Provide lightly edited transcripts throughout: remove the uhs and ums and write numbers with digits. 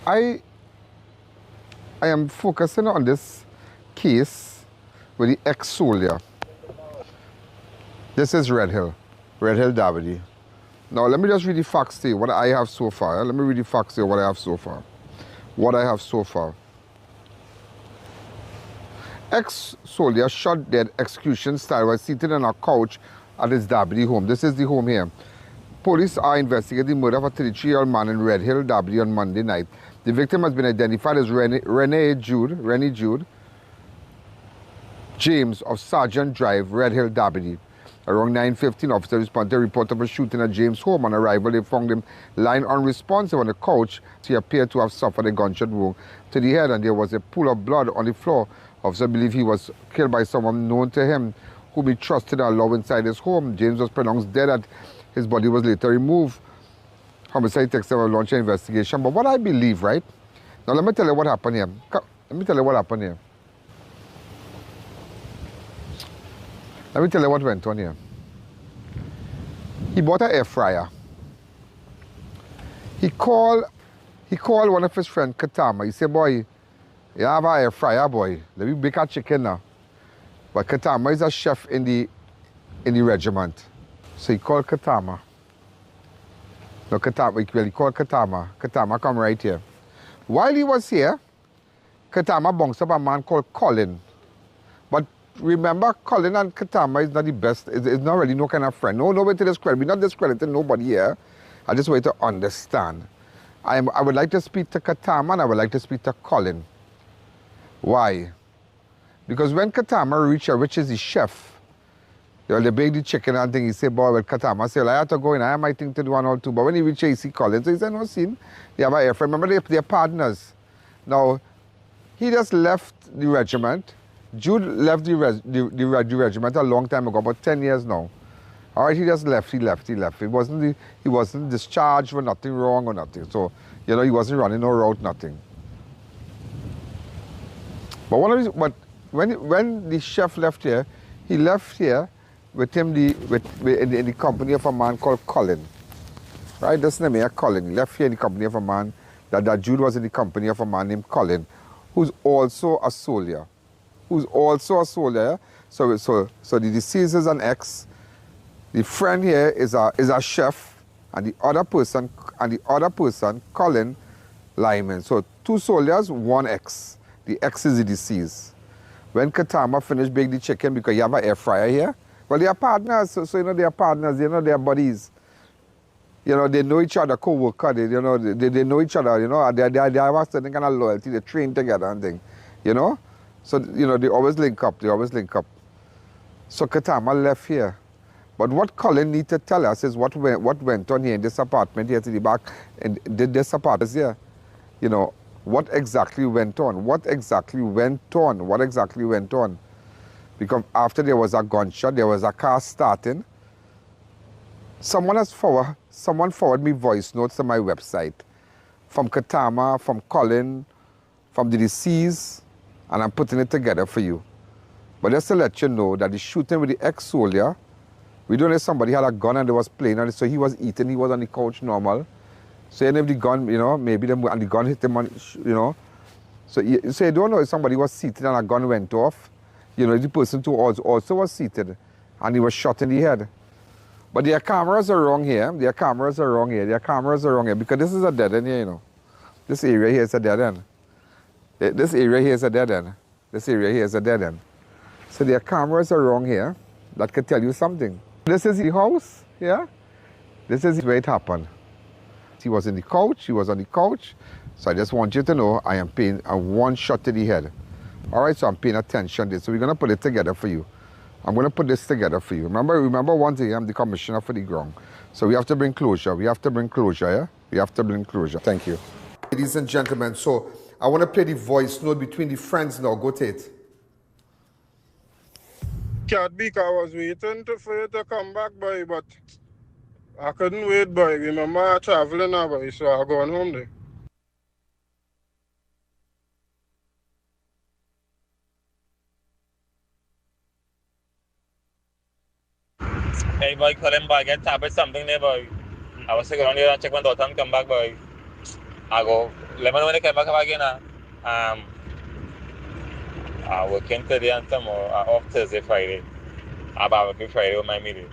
I am focusing on this case with the ex-soldier. This is Red Hill Davidi. Now let me just read the facts to you, what I have so far. Let me read the facts to you, what I have so far. Ex-soldier shot dead execution style while seated on a couch at his Davidi home. This is the home here. Police are investigating the murder of a 33-year-old man in Red Hill, Davidi on Monday night. The victim has been identified as Rennie Jude James of Sergeant Drive, Red Hill, Davidi. Around 9:15, officers responded to a report of a shooting at James' home. On arrival, they found him lying unresponsive on the couch. He appeared to have suffered a gunshot wound to the head, and there was a pool of blood on the floor. Officers believe he was killed by someone known to him, whom he trusted and allowed inside his home. James was pronounced dead, and his body was later removed. Homicide detectives have launched an investigation. But what I believe, right? Now let me tell you what happened here. Let me tell you what happened here. Let me tell you what went on here. He bought an air fryer. He called one of his friends, Katima. He said, boy, you have an air fryer, boy. Let me bake a chicken now. But Katima is a chef in the regiment. So he called Katima. No, Katima, he called Katima. Katima, come right here. While he was here, Katima bounced up a man called Collin. But remember, Collin and Katima is not the best. It's not really no kind of friend. No way to discredit. We're not discrediting nobody here. I just want you to understand. I would like to speak to Katima and I would like to speak to Collin. Why? Because when Katima reached here, which is the chef, they bake the chicken and thing, he said, boy, well, Katima said, well, I have to go in, I have my thing to do and all too. But when he reached here, he see Collin. So he said, no, scene. They have an air fryer. Remember, they're partners. Now, he just left the regiment. Jude left the regiment a long time ago, about 10 years now. All right, he just left, he left. He wasn't discharged for nothing wrong or nothing. So, you know, he wasn't running no route, nothing. But when the chef left here, he left here with him in the company of a man called Collin. Right, that's the name here, Collin. He left here in the company of a man, that Jude was in the company of a man named Collin, who's also a soldier. So the deceased is an ex. The friend here is a chef, and the other person, Collin Lyman. So 2 soldiers, 1 ex. The ex is the deceased. When Katima finished baking the chicken, because you have an air fryer here, well, they are partners, so you know they are partners, you know they are buddies. You know, they know each other, co-worker, they know each other, you know, they have a certain kind of loyalty, they train together and things, you know? So, you know, they always link up. So Katima left here. But what Collin needs to tell us is what went on here in this apartment here to the back, and this apartment here, you know, what exactly went on? Because after there was a gunshot, there was a car starting. Someone forwarded me voice notes to my website from Katima, from Collin, from the deceased, and I'm putting it together for you. But just to let you know that the shooting with the ex-soldier, we don't know if somebody had a gun and they was playing on it, so he was eating, he was on the couch normal. So even if the gun, you know, maybe and the gun hit him on, you know. So you don't know if somebody was seated and a gun went off. You know, the person too also was seated and he was shot in the head. But their cameras are wrong here. Because this is a dead end here, you know. This area here is a dead end. So their cameras are wrong here. That could tell you something. This is the house, yeah? This is where it happened. He was on the couch. So I just want you to know I am paying a 1 shot to the head. All right, so I'm paying attention to this. So we're going to put it together for you. I'm going to put this together for you. Remember one thing, I'm the commissioner for the ground. So we have to bring closure. Yeah? Thank you. Ladies and gentlemen, so I want to play the voice note between the friends now. Go to it. Cat Beak, I was waiting for you to come back, boy, but I couldn't wait, boy. Remember, I'm traveling now, boy, so I'm going home there. Hey, boy, Collin, boy, get tapped with something there, boy. I was going on there and check my daughter and come back, boy. I go, let me know when they come back again. I'm working today and tomorrow. Off Thursday, Friday. I'm barbecue Friday with my meeting.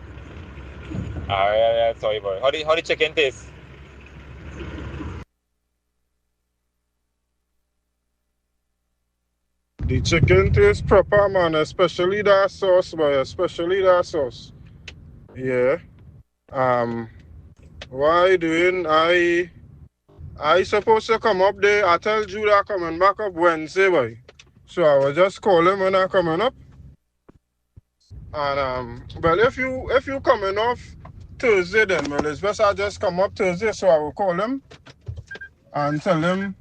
Alright, sorry, boy. How the chicken taste? The chicken tastes proper, man, especially that sauce, boy, especially that sauce. Yeah. Why doing I supposed to come up there. I tell Judah coming back up Wednesday, boy. So I will just call him when I coming up. And well, if you coming off Thursday, then well, it's best I just come up Thursday. So I will call him and tell him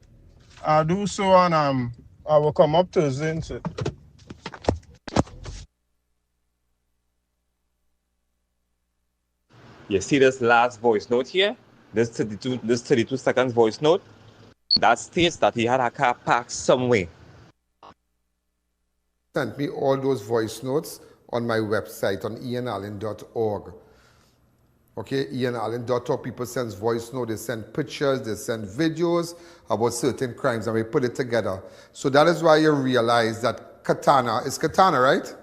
I do so, and I will come up Thursday and sit. You see this last voice note here? This 32 seconds voice note? That states that he had a car parked somewhere. Sent me all those voice notes on my website on ANAllen.org. Okay, ANAllen.org. People send voice notes, they send pictures, they send videos about certain crimes, and we put it together. So that is why you realize that Katina, is Katina, right?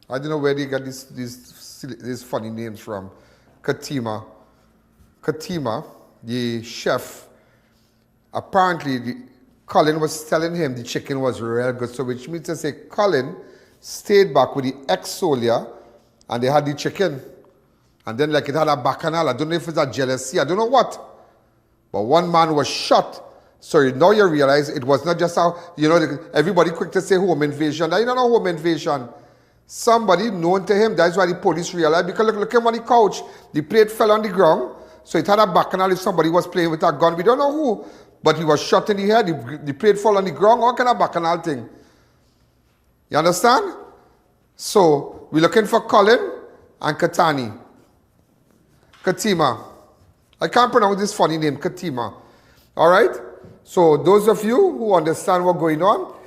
I don't know where they got these funny names from. Katima, the chef, apparently Collin was telling him the chicken was real good. So which means to say Collin stayed back with the ex-soldier and they had the chicken. And then like it had a bacchanal. I don't know if it's a jealousy. I don't know what. But one man was shot. So now you realize it was not just how, you know, everybody quick to say home invasion. Now you don't know home invasion. Somebody known to him, that's why the police realized, because look him on the couch, the plate fell on the ground, so it had a bacchanal if somebody was playing with a gun. We don't know who, but he was shot in the head, the plate fell on the ground, all kind of bacchanal thing. You understand? So, we're looking for Collin and Katima. I can't pronounce this funny name, Katima. All right? So, those of you who understand what's going on,